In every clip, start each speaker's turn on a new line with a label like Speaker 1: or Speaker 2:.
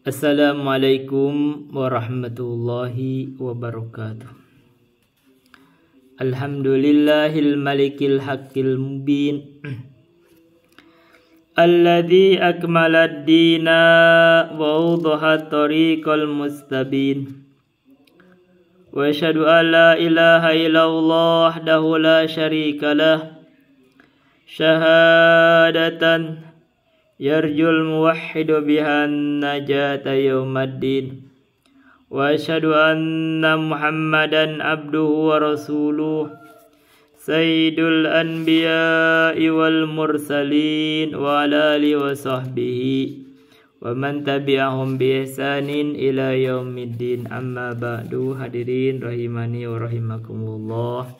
Speaker 1: Assalamualaikum warahmatullahi wabarakatuh. Alhamdulillahil malikil haqqil mubin alladzi akmalad dina wa awdaha tariqal mustabin. Wa asyhadu an la ilaha illallah wahdahu la syarika lah syahadatan yarjul muwahhidu bihan najata yaumaddin. Wa asyhadu anna Muhammadan abduhu wa rasuluh sayyidul anbiya'i wal mursalin wa ala alihi wa sahbihi wa man tabi'ahum bi ihsanin ila yaumiddin. Amma ba'du. Hadirin rahimani wa rahimakumullah,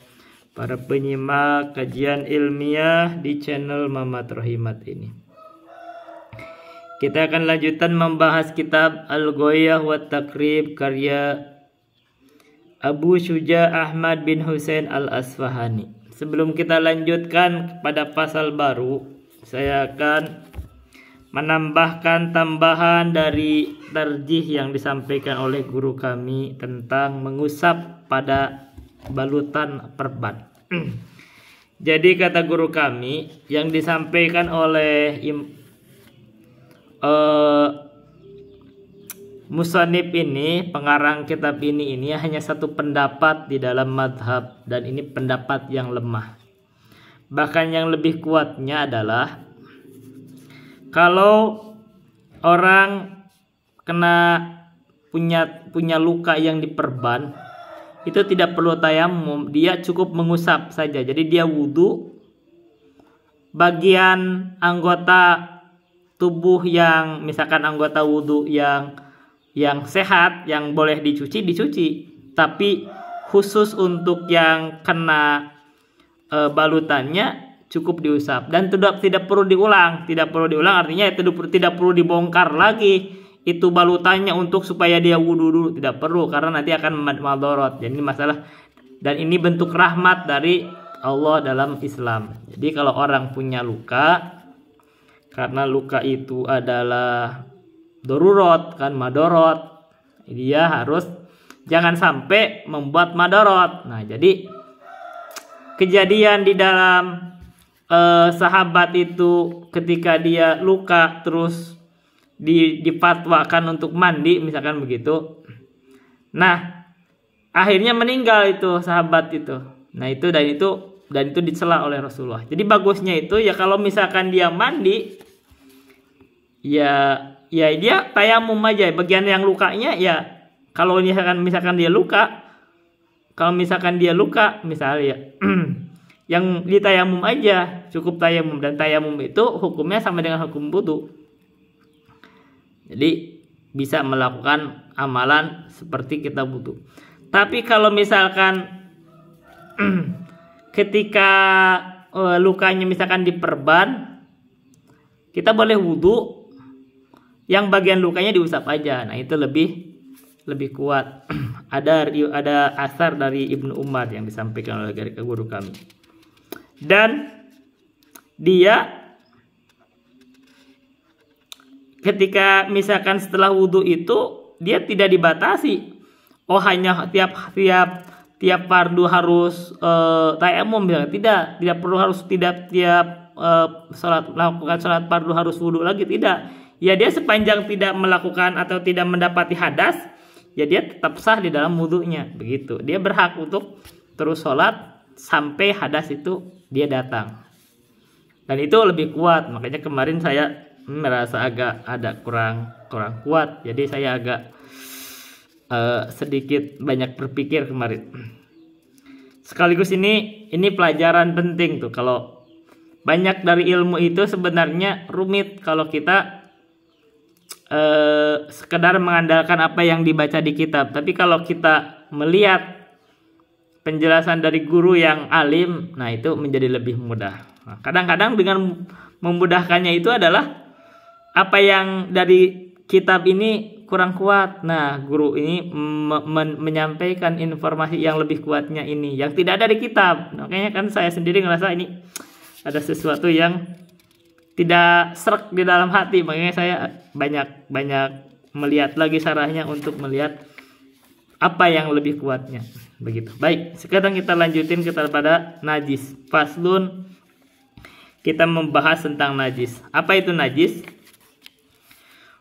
Speaker 1: para penyimak kajian ilmiah di channel Mamat Rahimat ini. Kita akan lanjutkan membahas kitab Al-Ghoyah wa Taqrib karya Abu Syuja Ahmad bin Husain Al-Asfahani. Sebelum kita lanjutkan kepada pasal baru, saya akan menambahkan tambahan dari tarjih yang disampaikan oleh guru kami tentang mengusap pada balutan perban. Jadi kata guru kami, yang disampaikan oleh musannif ini, pengarang kitab ini hanya satu pendapat di dalam madhab, dan ini pendapat yang lemah. Bahkan yang lebih kuatnya adalah kalau orang punya luka yang diperban, itu tidak perlu tayamum, dia cukup mengusap saja. Jadi dia wudhu, bagian anggota tubuh yang misalkan anggota wudhu yang sehat, yang boleh dicuci, tapi khusus untuk yang kena balutannya cukup diusap, dan tidak perlu diulang artinya itu tidak perlu dibongkar lagi itu balutannya untuk supaya dia wudhu dulu, tidak perlu, karena nanti akan madorot. Jadi ini masalah, dan ini bentuk rahmat dari Allah dalam Islam. Jadi kalau orang punya luka, karena luka itu adalah darurat, kan, madorot, dia harus jangan sampai membuat madorot. Nah, jadi kejadian di dalam sahabat itu ketika dia luka terus dipatwakan untuk mandi, misalkan begitu. Nah, akhirnya meninggal itu sahabat itu. Nah, itu dicela oleh Rasulullah. Jadi bagusnya itu ya kalau misalkan dia mandi, ya dia tayamum aja bagian yang lukanya. Ya kalau misalkan dia luka, misalnya yang ditayamum aja, cukup tayamum, dan tayamum itu hukumnya sama dengan hukum wudu. Jadi bisa melakukan amalan seperti kita wudu. Tapi kalau misalkan ketika lukanya misalkan diperban, kita boleh wudhu, yang bagian lukanya diusap aja. Nah, itu lebih kuat. ada asar dari Ibnu Umar yang disampaikan oleh guru kami, dan dia ketika misalkan setelah wudhu itu dia tidak dibatasi, hanya tiap fardu harus tayamum, tidak perlu harus tiap melakukan sholat fardu harus wudhu lagi, tidak. Ya dia sepanjang tidak melakukan atau tidak mendapati hadas, ya dia tetap sah di dalam wudhunya, begitu. Dia berhak untuk terus sholat sampai hadas itu dia datang, dan itu lebih kuat. Makanya kemarin saya merasa agak ada kurang kuat, jadi saya agak sedikit banyak berpikir kemarin. Sekaligus ini pelajaran penting tuh. Kalau banyak dari ilmu itu sebenarnya rumit kalau kita sekedar mengandalkan apa yang dibaca di kitab. Tapi kalau kita melihat penjelasan dari guru yang alim, nah itu menjadi lebih mudah. Nah, kadang-kadang dengan memudahkannya itu adalah apa yang dari kitab ini kurang kuat. Nah, guru ini menyampaikan informasi yang lebih kuatnya ini, yang tidak ada di kitab. Makanya kan saya sendiri ngerasa ini ada sesuatu yang tidak serak di dalam hati, makanya saya banyak melihat lagi syarahnya untuk melihat apa yang lebih kuatnya. Begitu. Baik, sekarang kita lanjutin kepada najis. Faslun, kita membahas tentang najis. Apa itu najis?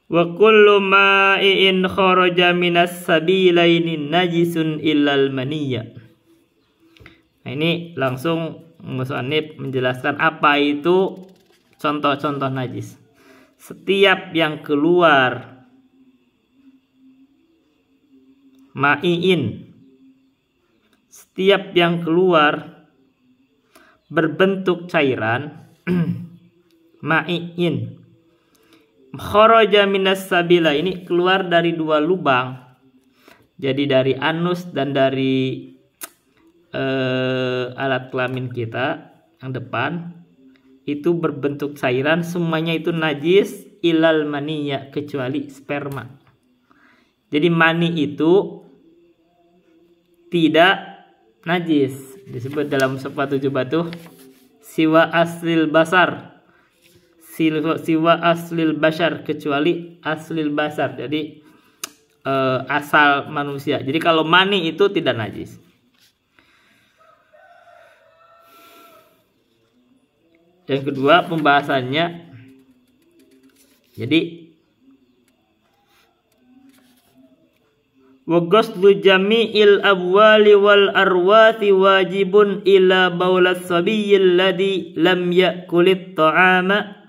Speaker 1: Wa kullu ma'in kharaja minas sabilaini najisun illal maniyya. Nah, ini langsung musannif menjelaskan apa itu contoh-contoh najis. Setiap yang keluar ma'iin, setiap yang keluar berbentuk cairan ma'iin, kharaja minas sabila, ini keluar dari dua lubang, jadi dari anus dan dari alat kelamin kita yang depan, itu berbentuk cairan, semuanya itu najis ilal maniyya, kecuali sperma. Jadi mani itu tidak najis, disebut dalam sepatu batuh siwa aslil basar, siwa aslil bashar, kecuali aslil basar, jadi asal manusia. Jadi kalau mani itu tidak najis. Yang kedua pembahasannya, jadi wa ghuslu jami'il abwali wal arwathi wajibun ila baulas sabiyyil ladzi lam ya'kulit ta'ama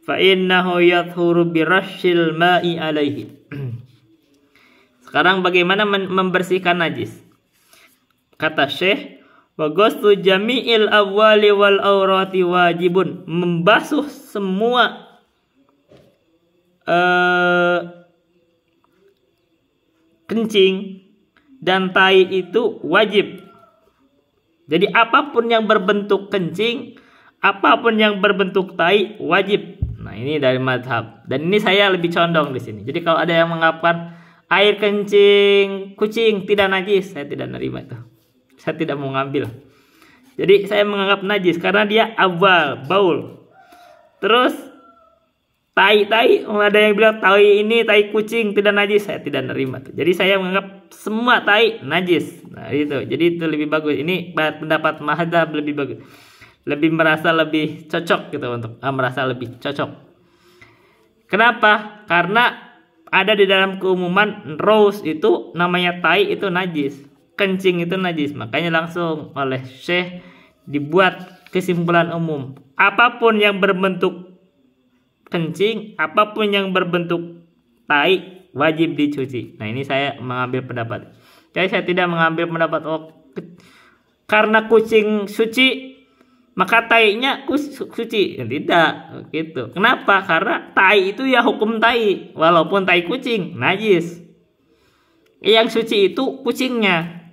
Speaker 1: fa innahu yathuru birashil ma'i alaihi. Sekarang bagaimana membersihkan najis? Kata Syekh, wa ghuslu jami'il abwali wal awrati wajibun, membasuh semua kencing dan tai itu wajib. Jadi apapun yang berbentuk kencing, apapun yang berbentuk tai wajib. Nah, ini dari mazhab. Dan ini saya lebih condong di sini. Jadi kalau ada yang mengatakan air kencing kucing tidak najis, saya tidak nerima itu. Saya tidak mau ngambil. Jadi saya menganggap najis karena dia awal, baul. Terus tai, ada yang bilang tai ini tai kucing tidak najis, saya tidak nerima tuh. Jadi saya menganggap semua tai najis. Nah, itu. Jadi itu lebih bagus. Ini pendapat mazhab lebih bagus. Lebih merasa lebih cocok gitu, untuk merasa lebih cocok. Kenapa? Karena ada di dalam keumuman rose itu namanya tai itu najis, kencing itu najis. Makanya langsung oleh Syekh dibuat kesimpulan umum, apapun yang berbentuk kencing, apapun yang berbentuk tai wajib dicuci. Nah, ini saya mengambil pendapat. Jadi saya tidak mengambil pendapat karena kucing suci maka tainya suci. Tidak gitu. Kenapa? Karena tai itu ya hukum tai, walaupun tai kucing najis. Yang suci itu kucingnya,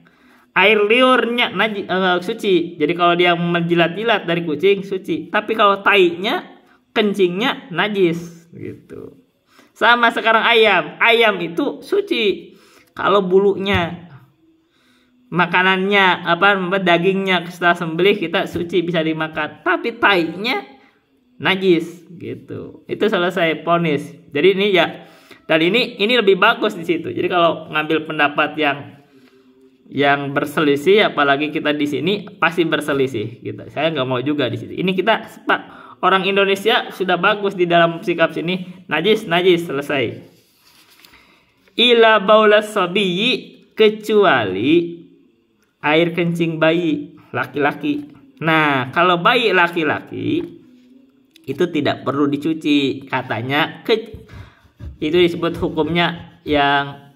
Speaker 1: air liurnya najis, suci. Jadi kalau dia menjilat-jilat dari kucing suci. Tapi kalau tainya, kencingnya najis gitu. Sama sekarang ayam itu suci kalau bulunya, makanannya dagingnya setelah sembelih kita suci bisa dimakan, tapi tainya najis gitu. Itu selesai ponis. Jadi ini ya, dan ini lebih bagus di situ. Jadi kalau ngambil pendapat yang berselisih, apalagi kita di sini pasti berselisih gitu. Saya nggak mau juga di sini. Ini kita orang Indonesia sudah bagus di dalam sikap sini, najis selesai. Ila baulas sabiyyi, kecuali air kencing bayi laki-laki. Nah, kalau bayi laki-laki itu tidak perlu dicuci, katanya. Itu disebut hukumnya yang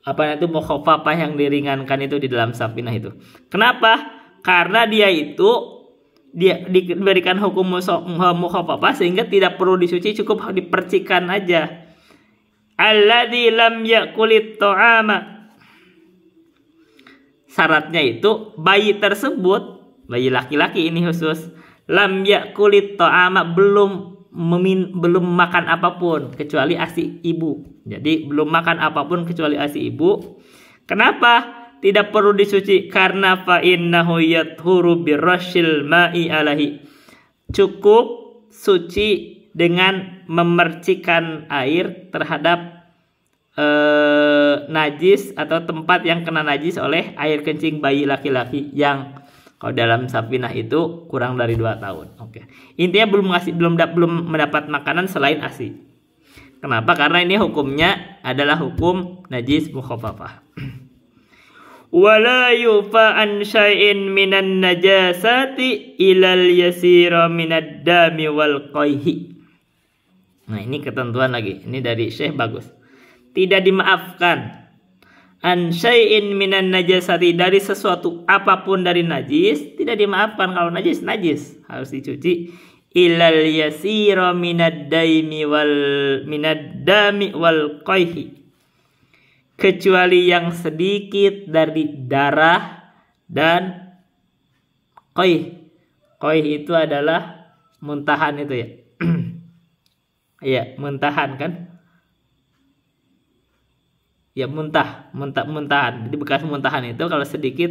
Speaker 1: itu mukhafafah, yang diringankan itu di dalam Safinah itu. Kenapa? Karena dia diberikan hukum mukhafafah sehingga tidak perlu dicuci, cukup dipercikan aja. Alladzi lam yakulit ta'ama. Syaratnya itu bayi tersebut, bayi laki-laki ini khusus, lam yakulit ta'ama, belum makan apapun kecuali ASI ibu. Jadi belum makan apapun kecuali ASI ibu. Kenapa tidak perlu dicuci? Karena fa innahu yathuru birashil ma'i alaihi. Cukup suci dengan memercikan air terhadap najis atau tempat yang kena najis oleh air kencing bayi laki-laki yang kalau dalam Safinah itu kurang dari 2 tahun. Oke. Intinya belum mendapat makanan selain ASI. Kenapa? Karena ini hukumnya adalah hukum najis mukhaffafah. Wala yufa an syai'in minan najasati ilal yasira minad dami wal qayhi. Nah, ini ketentuan lagi. Ini dari Syekh bagus. Tidak dimaafkan an syai'in minan najasati, dari sesuatu apapun dari najis, tidak dimaafkan. Kalau najis harus dicuci. Ilal yasira minad dami wal qayhi, kecuali yang sedikit dari darah dan qayh. Qayh itu adalah muntahan itu ya. Iya, muntahan kan? Ya, muntahan. Jadi bekas muntahan itu kalau sedikit.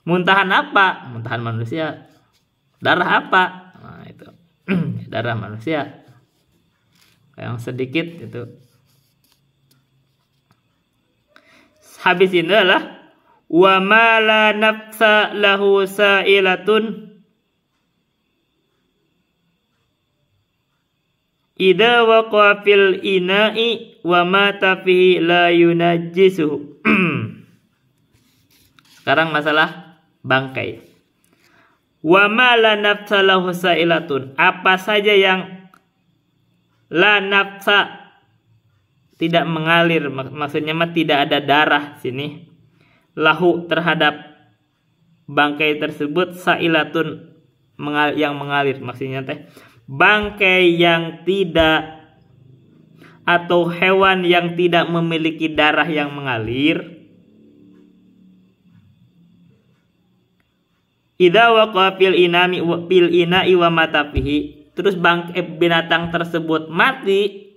Speaker 1: Muntahan apa? Muntahan manusia. Darah apa? Nah, itu. Darah manusia. Yang sedikit itu. Habis ini adalah wa ma la nafsa lahu sa'ilatun idza waqa fil ina'i wa mata fihi la yunajjisuhu. Sekarang masalah bangkai. Wa ma la nafsa lahu sa'ilatun, apa saja yang la nafsa tidak mengalir, maksudnya mah tidak ada darah sini. Lahu terhadap bangkai tersebut, sa'ilatun yang mengalir, maksudnya teh bangkai yang tidak atau hewan yang tidak memiliki darah yang mengalir. Idza waqa fil ina'i wa mata fihi, terus bangkai binatang tersebut mati.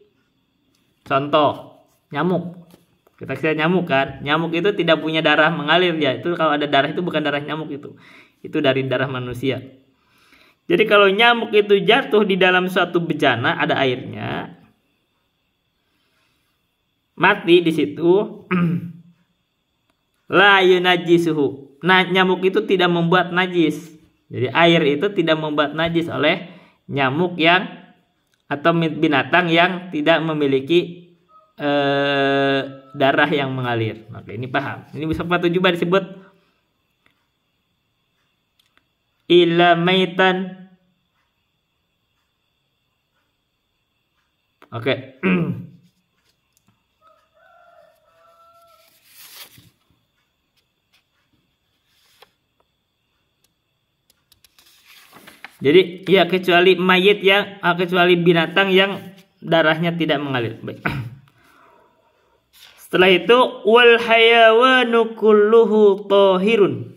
Speaker 1: Contoh, nyamuk. Kita kira nyamuk kan? Nyamuk itu tidak punya darah mengalir ya. Itu kalau ada darah itu bukan darah nyamuk itu. Itu dari darah manusia. Jadi kalau nyamuk itu jatuh di dalam suatu bejana, ada airnya, mati di situ, la yunajjisuhu. Nah, nyamuk itu tidak membuat najis. Jadi air itu tidak membuat najis oleh nyamuk yang atau binatang yang tidak memiliki darah yang mengalir. Oke, ini paham. Ini bisa juga disebut illa maitan. Oke. Jadi ya kecuali mayit yang kecuali binatang yang darahnya tidak mengalir. Baik. Setelah itu wal hayawanu kulluhu tahirun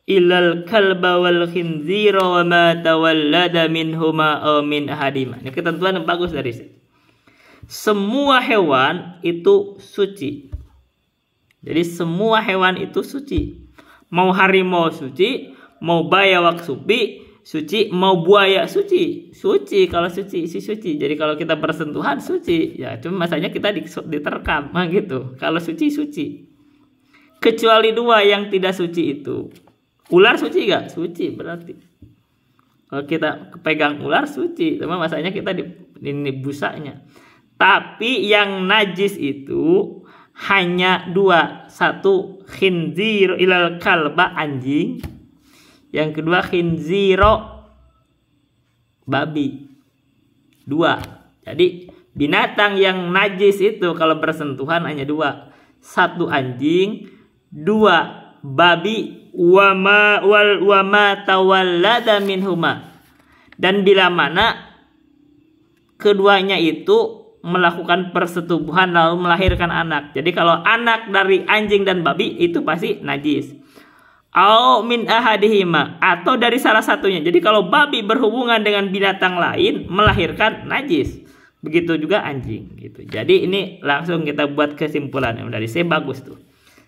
Speaker 1: ilal kalba wal khinzira wa ma tawallada minhuma aw min ahadima. Ini ketentuan yang bagus dari sini. Semua hewan itu suci. Jadi semua hewan itu suci. Mau harimau suci, mau bayawak suci, mau buaya suci. Kalau suci, suci. Jadi kalau kita bersentuhan suci, ya cuma masanya kita diterkam gitu. Kalau suci. Kecuali 2 yang tidak suci itu. Ular suci gak? Suci berarti. Kalau kita pegang ular suci, cuma masanya kita ini busanya. Tapi yang najis itu hanya 2. 1 khinzir ilal kalba, anjing. Yang kedua khinziro, babi. 2. Jadi binatang yang najis itu kalau bersentuhan hanya 2. 1 anjing, 2 babi, wa ma tawallada minhuma. Dan bila mana keduanya itu melakukan persetubuhan lalu melahirkan anak. Jadi kalau anak dari anjing dan babi itu pasti najis. Au min ahadihima, atau dari salah satunya. Jadi kalau babi berhubungan dengan binatang lain melahirkan najis. Begitu juga anjing gitu. Jadi ini langsung kita buat kesimpulan yang dari saya bagus tuh.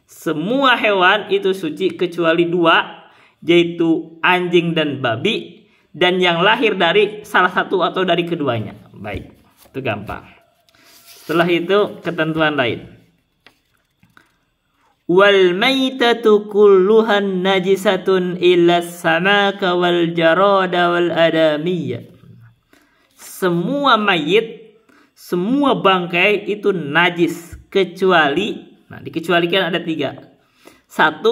Speaker 1: Semua hewan itu suci kecuali 2, yaitu anjing dan babi, dan yang lahir dari salah satu atau dari keduanya. Baik, itu gampang. Setelah itu ketentuan lain. Wal maitatu kulluhan najisatun illa samaka wal jarada wal adamiyya. Semua mayit, semua bangkai itu najis kecuali, nah dikecualikan ada 3. 1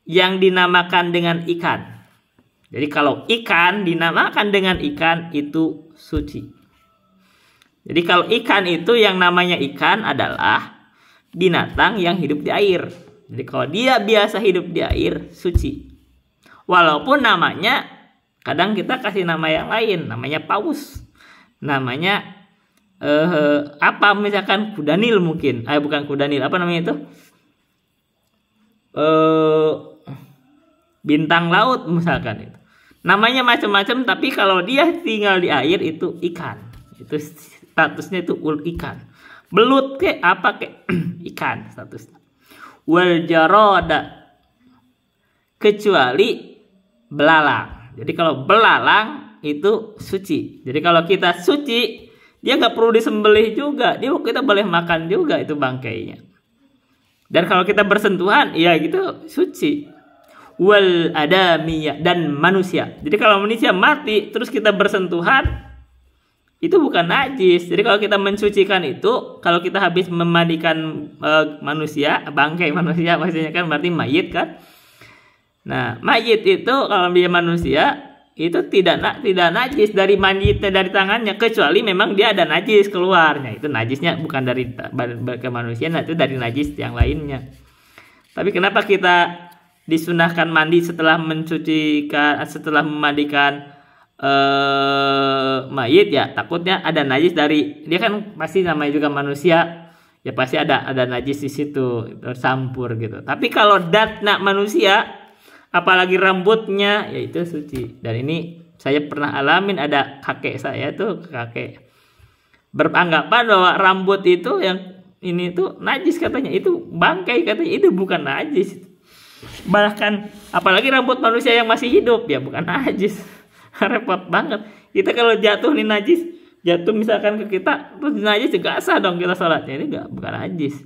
Speaker 1: yang dinamakan dengan ikan. Jadi kalau ikan dinamakan dengan ikan itu suci. Jadi kalau ikan itu yang namanya ikan adalah binatang yang hidup di air. Jadi kalau dia biasa hidup di air, suci. Walaupun namanya kadang kita kasih nama yang lain, namanya paus, namanya apa misalkan kudanil mungkin, bukan kudanil, apa namanya itu, bintang laut misalkan itu. Namanya macam-macam, tapi kalau dia tinggal di air itu ikan. Itu statusnya itu ikan. Belut ke apa ke ikan statusnya. Wal jarada, kecuali belalang. Jadi kalau belalang itu suci. Jadi kalau kita suci, dia nggak perlu disembelih juga, dia kita boleh makan juga itu bangkainya. Dan kalau kita bersentuhan, ya gitu suci. Wal adamiyah, dan manusia. Jadi kalau manusia mati terus kita bersentuhan, itu bukan najis. Jadi kalau kita mensucikan itu, kalau kita habis memandikan manusia, bangkai manusia maksudnya kan berarti mayit kan. Nah, mayit itu kalau dia manusia itu tidak najis dari mayitnya, dari tangannya, kecuali memang dia ada najis keluarnya. Itu najisnya bukan dari ke manusia, nah itu dari najis yang lainnya. Tapi kenapa kita disunahkan mandi setelah mensucikan, setelah memandikan mayit? Ya takutnya ada najis dari dia, kan pasti namanya juga manusia, ya pasti ada najis di situ bercampur gitu. Tapi kalau datna manusia, apalagi rambutnya, ya itu suci. Dan ini saya pernah alamin, ada kakek saya tuh, kakek beranggapan bahwa rambut itu yang ini tuh najis katanya, itu bangkai katanya, itu bukan najis. Bahkan apalagi rambut manusia yang masih hidup, ya bukan najis. Repot banget. Kita kalau jatuh nih najis, jatuh misalkan ke kita terus najis, juga sah dong kita sholatnya. Ini bukan najis.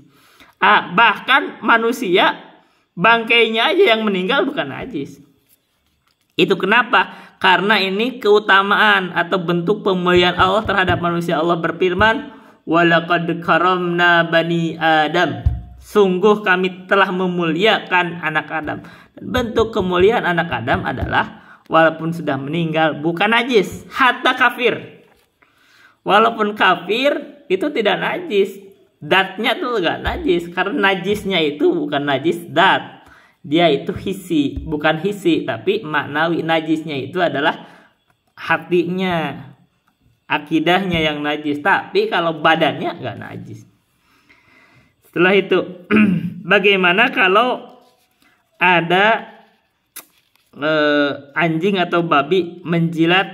Speaker 1: Bahkan manusia bangkainya aja yang meninggal bukan najis. Itu kenapa? Karena ini keutamaan atau bentuk pemuliaan Allah terhadap manusia. Allah berfirman, walaqad karamna bani Adam. Sungguh kami telah memuliakan anak Adam. Dan bentuk kemuliaan anak Adam adalah walaupun sudah meninggal bukan najis. Hatta kafir, walaupun kafir itu tidak najis. Datnya tuh gak najis, karena najisnya itu bukan najis dat, dia itu hisi, bukan hisi tapi maknawi. Najisnya itu adalah hatinya, akidahnya yang najis. Tapi kalau badannya gak najis. Setelah itu bagaimana kalau ada anjing atau babi menjilat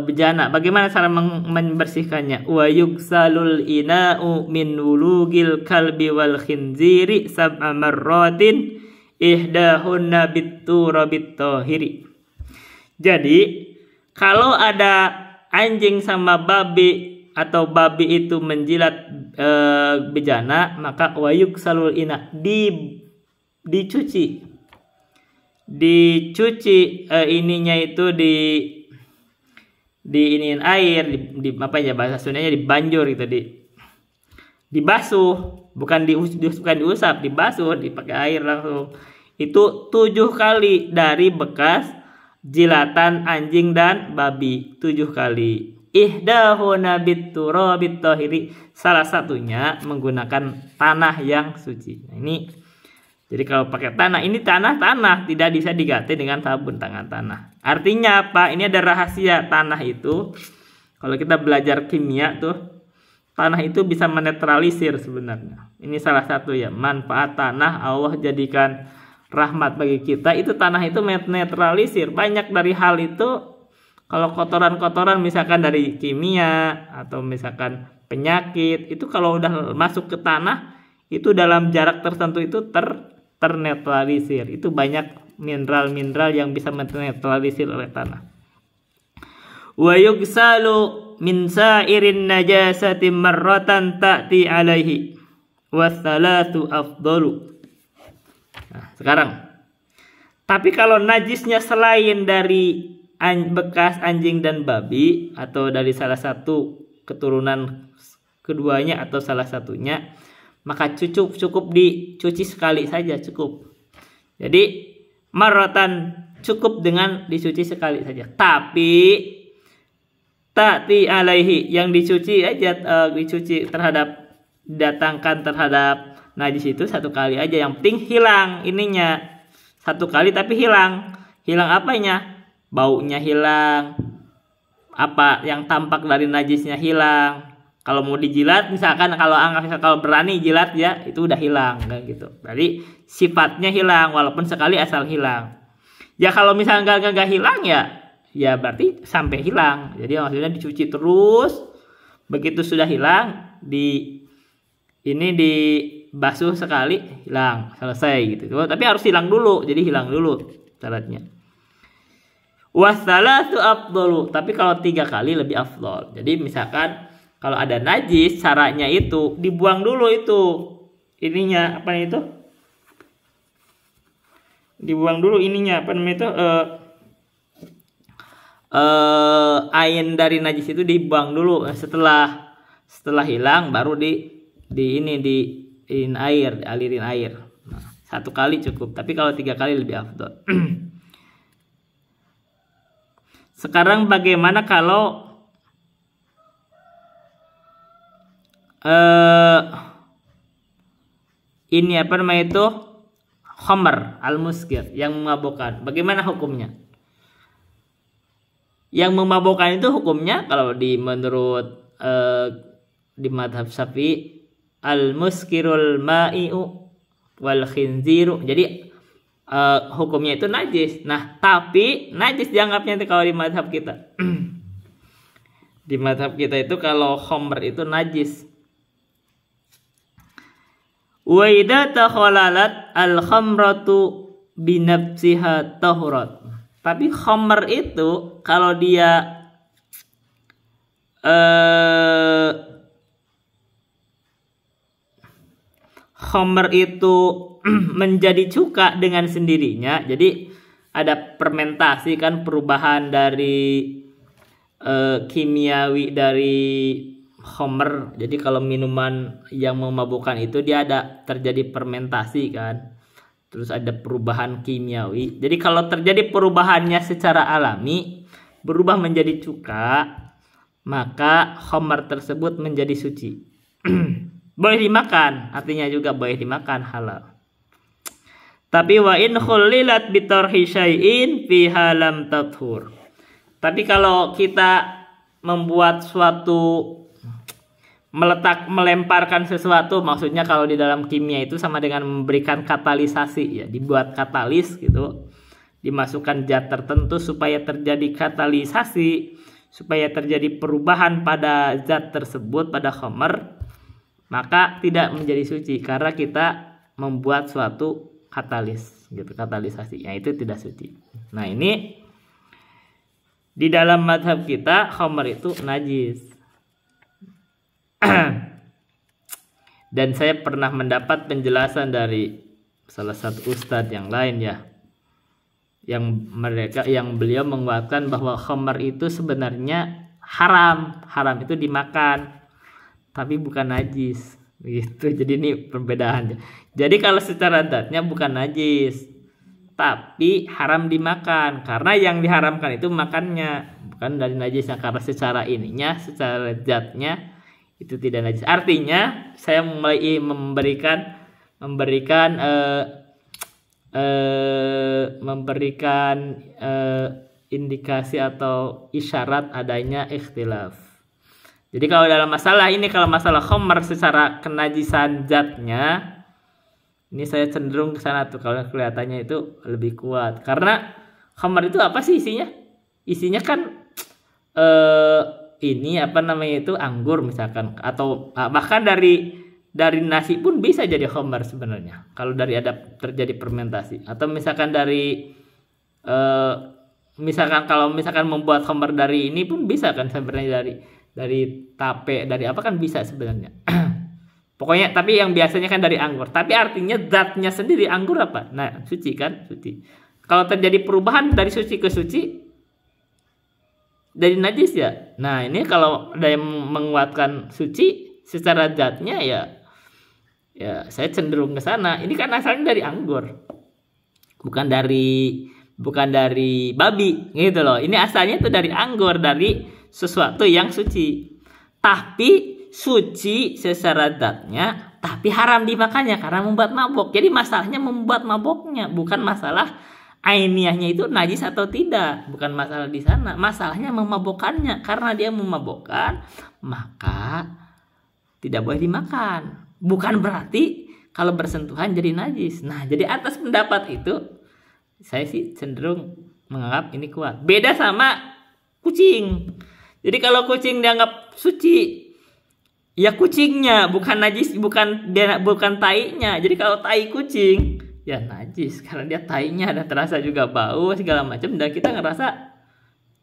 Speaker 1: bejana? Bagaimana cara membersihkannya? Wa yugsalul ina'u min wulugil kalbi wal khinziri sab'a marratin ihdahunna biturabit tahiri. Jadi kalau ada anjing sama babi atau babi itu menjilat bejana, maka wa yugsalul ina, dicuci ininya itu di iniin air, di apa ya bahasa Sundanya, dibanjur gitu, dibasuh, bukan diusap, dibasuh, dipakai air langsung. Itu 7 kali dari bekas jilatan anjing dan babi, 7 kali. Ihdahuna biturabit tahiri, salah satunya menggunakan tanah yang suci. Nah, ini jadi kalau pakai tanah, ini tanah tidak bisa diganti dengan sabun tangan. Artinya apa? Ini ada rahasia tanah itu. Kalau kita belajar kimia tuh, tanah itu bisa menetralisir sebenarnya. Ini salah satu ya manfaat tanah, Allah jadikan rahmat bagi kita. Itu tanah itu menetralisir banyak dari hal itu. Kalau kotoran-kotoran misalkan dari kimia atau misalkan penyakit, itu kalau udah masuk ke tanah, itu dalam jarak tertentu itu ternetralisir. Itu banyak mineral-mineral yang bisa menetralisir oleh tanah. Wa yugsalu min sa'irin najasati marratan ta'ti alaihi wassalatu afdalu. Nah, sekarang tapi kalau najisnya selain dari bekas anjing dan babi atau dari salah satu keturunan keduanya atau salah satunya, maka cukup dicuci sekali saja cukup. Jadi marratan cukup dengan dicuci sekali saja. Tapi ta'ti alaihi yang dicuci aja, dicuci terhadap, datangkan terhadap najis itu satu kali aja. Yang penting hilang ininya satu kali, tapi hilang apanya? Baunya hilang, apa yang tampak dari najisnya hilang. Kalau mau dijilat misalkan, kalau berani jilat ya itu udah hilang kan gitu. Jadi sifatnya hilang walaupun sekali asal hilang. Ya kalau misalnya nggak hilang ya berarti sampai hilang. Jadi maksudnya dicuci terus, begitu sudah hilang dibasuh sekali hilang, selesai gitu. Tapi harus hilang dulu. Jadi hilang dulu syaratnya. Wassalatu afdalu, tapi kalau 3 kali lebih afdal. Jadi misalkan kalau ada najis, caranya itu dibuang dulu itu ininya, apa itu? Dibuang dulu ininya, apa namanya itu? Ain dari najis itu dibuang dulu. Setelah hilang baru dialirin air. Nah, 1 kali cukup, tapi kalau 3 kali lebih afdal. Sekarang bagaimana kalau ini apa namanya itu, khamr al-muskir yang memabukkan, bagaimana hukumnya? Yang memabukkan itu hukumnya kalau menurut di mazhab Syafi'i, al-muskirul ma'i'u wal khinziru. Jadi hukumnya itu najis. Nah, tapi najis dianggapnya itu kalau di mazhab kita. Di mazhab kita itu kalau khamr itu najis. Wa idza takhalalat al-khamratu binafsiha tahurat. Tapi khamr itu kalau dia khamr itu menjadi cuka dengan sendirinya. Jadi ada fermentasi kan, perubahan dari kimiawi dari khamr. Jadi kalau minuman yang memabukkan itu dia ada terjadi fermentasi kan. Terus ada perubahan kimiawi. Jadi kalau terjadi perubahannya secara alami, berubah menjadi cuka, maka khamr tersebut menjadi suci. Boleh dimakan, artinya juga boleh dimakan, halal. Tapi wa in khulilat bitarhi syai'in fiha lam tathur. Tapi kalau kita membuat suatu, melemparkan sesuatu, maksudnya kalau di dalam kimia itu sama dengan memberikan katalisasi ya, dibuat katalis gitu, dimasukkan zat tertentu supaya terjadi katalisasi, supaya terjadi perubahan pada zat tersebut, pada khamr, maka tidak menjadi suci karena kita membuat suatu katalis gitu, katalisasi, ya itu tidak suci. Nah, ini di dalam mazhab kita khamr itu najis. Dan saya pernah mendapat penjelasan dari salah satu ustadz yang lain ya, yang beliau menguatkan bahwa khamr itu sebenarnya haram itu dimakan, tapi bukan najis gitu. Jadi ini perbedaannya. Jadi kalau secara zatnya bukan najis, tapi haram dimakan, karena yang diharamkan itu makannya, bukan dari najisnya. Karena secara ininya, secara zatnya itu tidak najis. Artinya saya mulai memberikan indikasi atau isyarat adanya ikhtilaf. Jadi kalau dalam masalah ini, kalau masalah khamr secara kenajisan zatnya, ini saya cenderung ke sana tuh, kalau kelihatannya itu lebih kuat. Karena khamr itu apa sih isinya? Isinya kan ini apa namanya itu, anggur misalkan, atau bahkan dari nasi pun bisa jadi khamr sebenarnya. Kalau dari ada terjadi fermentasi, atau misalkan dari kalau misalkan membuat khamr dari ini pun bisa kan sebenarnya, dari tape, dari apa kan bisa sebenarnya. Pokoknya tapi yang biasanya kan dari anggur. Tapi artinya zatnya sendiri anggur apa? Nah, suci kan? Suci. Kalau terjadi perubahan dari suci ke suci, dari najis ya. Nah, ini kalau ada yang menguatkan suci secara zatnya ya saya cenderung ke sana. Ini kan asalnya dari anggur. Bukan dari babi gitu loh. Ini asalnya itu dari anggur, dari sesuatu yang suci. Tapi suci secara zatnya, tapi haram dimakannya karena membuat mabok. Jadi masalahnya membuat maboknya, bukan masalah ainiyahnya itu najis atau tidak, bukan masalah di sana. Masalahnya memabokkannya, karena dia memabokkan maka tidak boleh dimakan. Bukan berarti kalau bersentuhan jadi najis. Nah, jadi atas pendapat itu saya sih cenderung menganggap ini kuat. Beda sama kucing. Jadi kalau kucing dianggap suci, ya kucingnya bukan najis, bukan tainya. Jadi kalau tai kucing ya najis karena dia tainya ada terasa juga bau segala macam, dan kita ngerasa,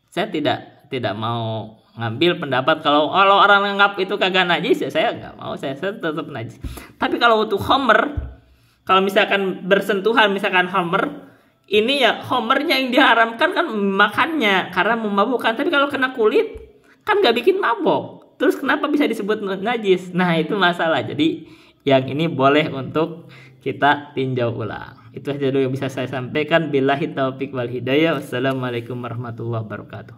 Speaker 1: saya tidak mau ngambil pendapat kalau orang menganggap itu kagak najis, ya saya nggak mau, saya tetap najis. Tapi kalau untuk homer, kalau misalkan bersentuhan, misalkan homer, ini ya homernya yang diharamkan kan makannya karena memabukkan. Tapi kalau kena kulit kan nggak bikin mabok, terus kenapa bisa disebut najis? Nah, itu masalah. Jadi yang ini boleh untuk kita tinjau ulang. Itu saja dulu yang bisa saya sampaikan. Billahi taufik wal hidayah. Wassalamualaikum warahmatullahi wabarakatuh.